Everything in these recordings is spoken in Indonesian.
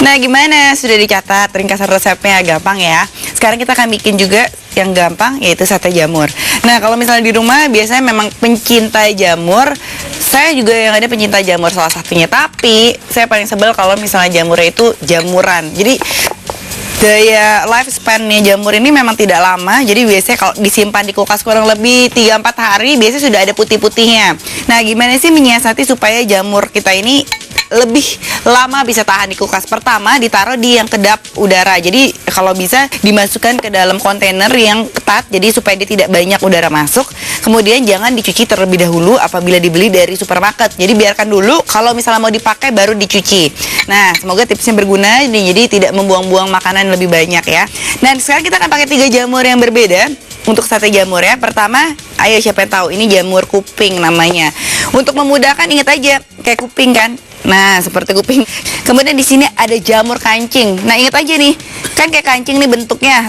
Nah, gimana? Sudah dicatat ringkasan resepnya, gampang ya. Sekarang kita akan bikin juga yang gampang, yaitu sate jamur. Nah, kalau misalnya di rumah biasanya memang pencinta jamur. Saya juga yang ada pencinta jamur salah satunya. Tapi saya paling sebel kalau misalnya jamurnya itu jamuran. Jadi daya lifespan-nya jamur ini memang tidak lama. Jadi biasanya kalau disimpan di kulkas kurang lebih 3-4 hari, biasanya sudah ada putih-putihnya. Nah, gimana sih menyiasati supaya jamur kita ini lebih lama bisa tahan di kulkas? Pertama, ditaruh di yang kedap udara. Jadi kalau bisa dimasukkan ke dalam kontainer yang ketat, jadi supaya dia tidak banyak udara masuk. Kemudian jangan dicuci terlebih dahulu apabila dibeli dari supermarket. Jadi biarkan dulu, kalau misalnya mau dipakai baru dicuci. Nah, semoga tipsnya berguna. Jadi tidak membuang-buang makanan lebih banyak ya. Dan sekarang kita akan pakai 3 jamur yang berbeda untuk sate jamur ya. Pertama, ayo siapa yang tahu, ini jamur kuping namanya. Untuk memudahkan, ingat aja kayak kuping kan. Nah, seperti kuping. Kemudian di sini ada jamur kancing. Nah, ingat aja nih, kan kayak kancing nih bentuknya.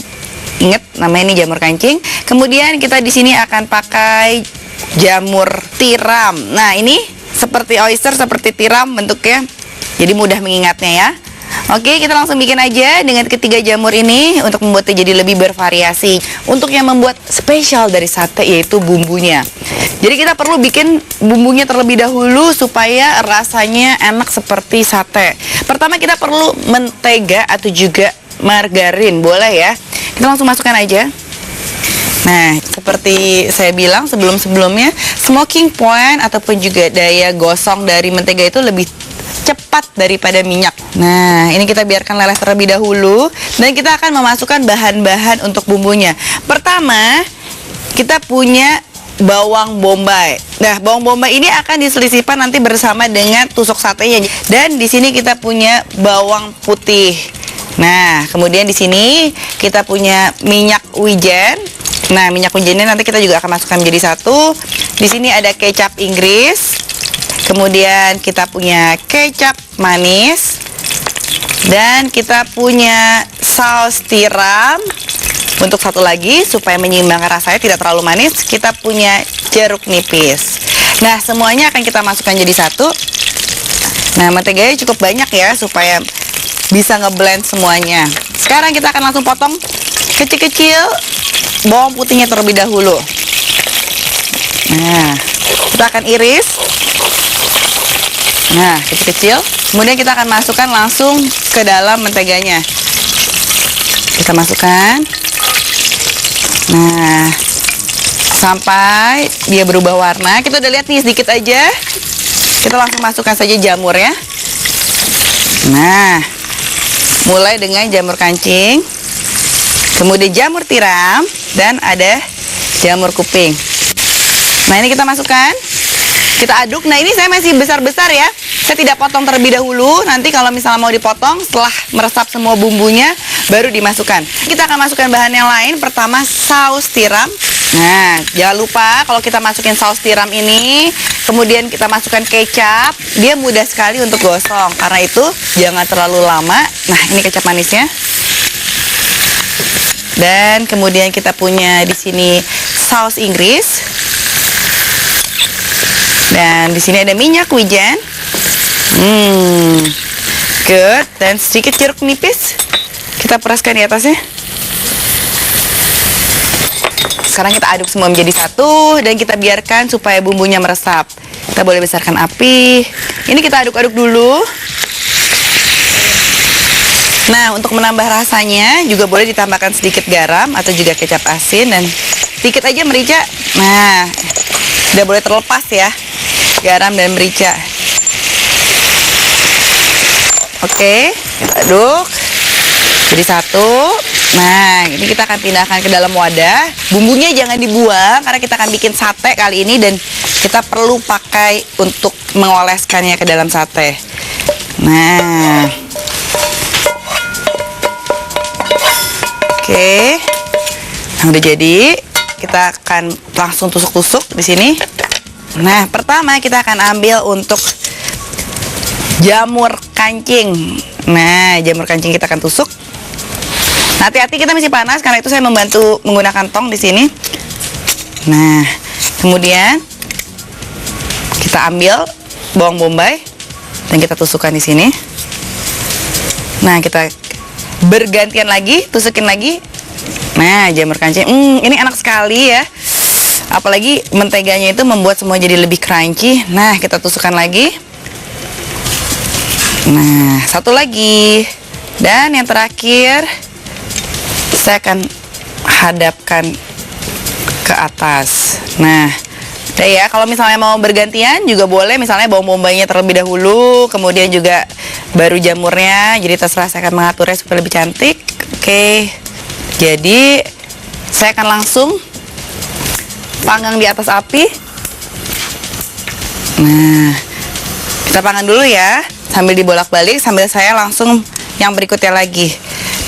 Ingat, namanya ini jamur kancing. Kemudian kita di sini akan pakai jamur tiram. Nah, ini seperti oyster, seperti tiram bentuknya. Jadi mudah mengingatnya ya. Oke, kita langsung bikin aja dengan ketiga jamur ini untuk membuatnya jadi lebih bervariasi. Untuk yang membuat spesial dari sate yaitu bumbunya. Jadi kita perlu bikin bumbunya terlebih dahulu supaya rasanya enak seperti sate. Pertama kita perlu mentega atau juga margarin, boleh ya. Kita langsung masukkan aja. Nah, seperti saya bilang sebelum-sebelumnya, smoking point ataupun juga daya gosong dari mentega itu lebih cepat daripada minyak. Nah, ini kita biarkan leleh terlebih dahulu dan kita akan memasukkan bahan-bahan untuk bumbunya. Pertama, kita punya bawang bombay. Nah, bawang bombay ini akan diselisipkan nanti bersama dengan tusuk satenya. Dan di sini kita punya bawang putih. Nah, kemudian di sini kita punya minyak wijen. Nah, minyak wijennya nanti kita juga akan masukkan menjadi satu. Di sini ada kecap Inggris. Kemudian kita punya kecap manis. Dan kita punya saus tiram. Untuk satu lagi, supaya menyeimbangkan rasanya tidak terlalu manis, kita punya jeruk nipis. Nah, semuanya akan kita masukkan jadi satu. Nah, menteganya cukup banyak ya, supaya bisa ngeblend semuanya. Sekarang kita akan langsung potong kecil-kecil bawang putihnya terlebih dahulu. Nah, kita akan iris. Nah, kecil-kecil. Kemudian kita akan masukkan langsung ke dalam menteganya. Kita masukkan. Nah, sampai dia berubah warna. Kita udah lihat nih sedikit aja. Kita langsung masukkan saja jamur ya. Nah, mulai dengan jamur kancing, kemudian jamur tiram, dan ada jamur kuping. Nah, ini kita masukkan. Kita aduk. Nah, ini saya masih besar-besar ya. Saya tidak potong terlebih dahulu. Nanti kalau misalnya mau dipotong, setelah meresap semua bumbunya, baru dimasukkan. Kita akan masukkan bahan yang lain. Pertama, saus tiram. Nah, jangan lupa kalau kita masukin saus tiram ini, kemudian kita masukkan kecap, dia mudah sekali untuk gosong. Karena itu, jangan terlalu lama. Nah, ini kecap manisnya. Dan kemudian kita punya di sini saus Inggris. Dan di sini ada minyak wijen. Good. Dan sedikit jeruk nipis. Kita peraskan di atasnya. Sekarang kita aduk semua menjadi satu dan kita biarkan supaya bumbunya meresap. Kita boleh besarkan api. Ini kita aduk-aduk dulu. Nah, untuk menambah rasanya juga boleh ditambahkan sedikit garam atau juga kecap asin dan sedikit aja merica. Nah, udah boleh terlepas ya, garam dan merica. Oke, kita aduk jadi satu. Nah, ini kita akan pindahkan ke dalam wadah. Bumbunya jangan dibuang karena kita akan bikin sate kali ini dan kita perlu pakai untuk mengoleskannya ke dalam sate. Nah, oke, nah, udah jadi. Kita akan langsung tusuk-tusuk di sini. Nah, pertama kita akan ambil untuk jamur kancing. Nah, jamur kancing kita akan tusuk. Hati-hati, kita masih panas karena itu saya membantu menggunakan tong di sini. Nah, kemudian kita ambil bawang bombay dan kita tusukkan di sini. Nah, kita bergantian lagi, tusukin lagi. Nah, jamur kancing. Ini enak sekali ya. Apalagi menteganya itu membuat semua jadi lebih crunchy. Nah, kita tusukkan lagi. Nah, satu lagi. Dan yang terakhir, saya akan hadapkan ke atas. Nah, udah ya, kalau misalnya mau bergantian juga boleh, misalnya bawang bombaynya terlebih dahulu, kemudian juga baru jamurnya. Jadi terserah, saya akan mengaturnya supaya lebih cantik. Oke. Jadi saya akan langsung panggang di atas api. Nah, kita panggang dulu ya, sambil dibolak-balik, sambil saya langsung yang berikutnya lagi.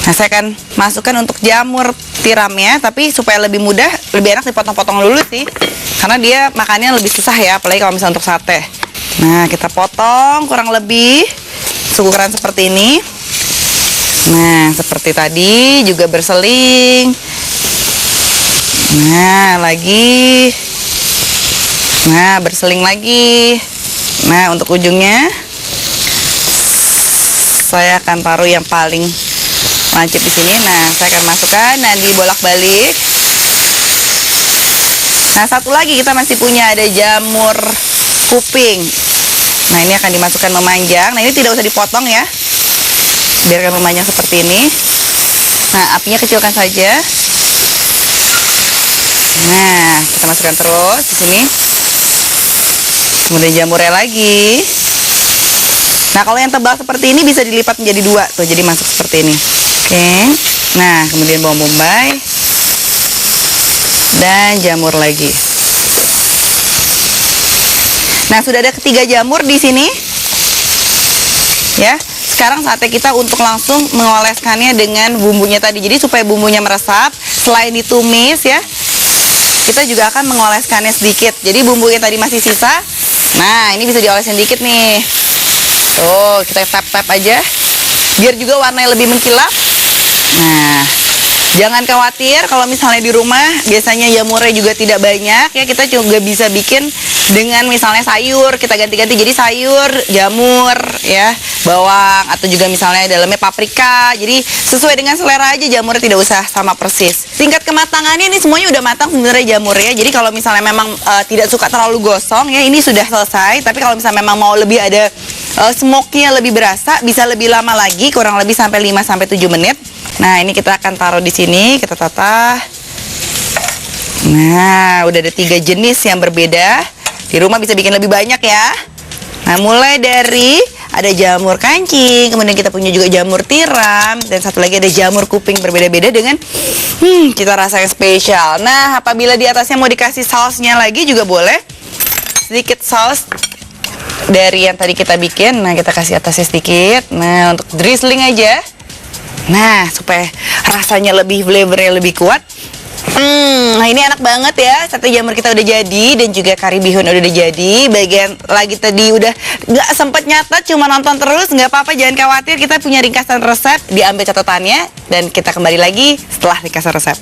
Nah, saya akan masukkan untuk jamur tiramnya, tapi supaya lebih mudah, lebih enak dipotong-potong dulu sih, karena dia makannya lebih susah ya, apalagi kalau misalnya untuk sate. Nah, kita potong kurang lebih seukuran seperti ini. Nah, seperti tadi juga berseling. Nah, lagi. Nah, berseling lagi. Nah, untuk ujungnya saya akan taruh yang paling lancip di sini. Nah, saya akan masukkan, nah dibolak-balik. Nah, satu lagi kita masih punya, ada jamur kuping. Nah, ini akan dimasukkan memanjang. Nah, ini tidak usah dipotong ya, biarkan memanjang seperti ini. Nah, apinya kecilkan saja. Nah, kita masukkan terus di sini. Kemudian jamurnya lagi. Nah, kalau yang tebal seperti ini bisa dilipat menjadi dua tuh, jadi masuk seperti ini. Oke. Nah, kemudian bawang bombay dan jamur lagi. Nah, sudah ada ketiga jamur di sini. Ya. Sekarang saatnya kita untuk langsung mengoleskannya dengan bumbunya tadi. Jadi supaya bumbunya meresap, selain ditumis ya, kita juga akan mengoleskannya sedikit. Jadi bumbu yang tadi masih sisa, nah ini bisa diolesin dikit nih. Tuh, kita tap-tap aja biar juga warnanya lebih mengkilap. Nah, jangan khawatir kalau misalnya di rumah biasanya jamurnya juga tidak banyak ya, kita juga bisa bikin dengan misalnya sayur, kita ganti-ganti jadi sayur, jamur ya, bawang, atau juga misalnya dalamnya paprika. Jadi sesuai dengan selera aja, jamurnya tidak usah sama persis. Tingkat kematangannya ini semuanya udah matang sebenarnya jamurnya. Jadi kalau misalnya memang tidak suka terlalu gosong ya, ini sudah selesai. Tapi kalau misalnya memang mau lebih ada smoke-nya lebih berasa, bisa lebih lama lagi, kurang lebih sampai 5-7 menit. Nah, ini kita akan taruh di sini, kita tata. Nah, udah ada 3 jenis yang berbeda. Di rumah bisa bikin lebih banyak ya. Nah, mulai dari ada jamur kancing, kemudian kita punya juga jamur tiram, dan satu lagi ada jamur kuping, berbeda-beda dengan cita rasa yang spesial. Nah, apabila di atasnya mau dikasih sausnya lagi juga boleh. Sedikit saus dari yang tadi kita bikin. Nah, kita kasih atasnya sedikit. Nah, untuk drizzling aja. Nah, supaya rasanya lebih, flavornya lebih kuat. Nah, ini enak banget ya. Sate jamur kita udah jadi, dan juga kari bihun udah jadi. Bagian lagi tadi udah nggak sempet nyatet, cuma nonton terus, nggak apa-apa, jangan khawatir. Kita punya ringkasan resep, diambil catatannya, dan kita kembali lagi setelah ringkasan resep.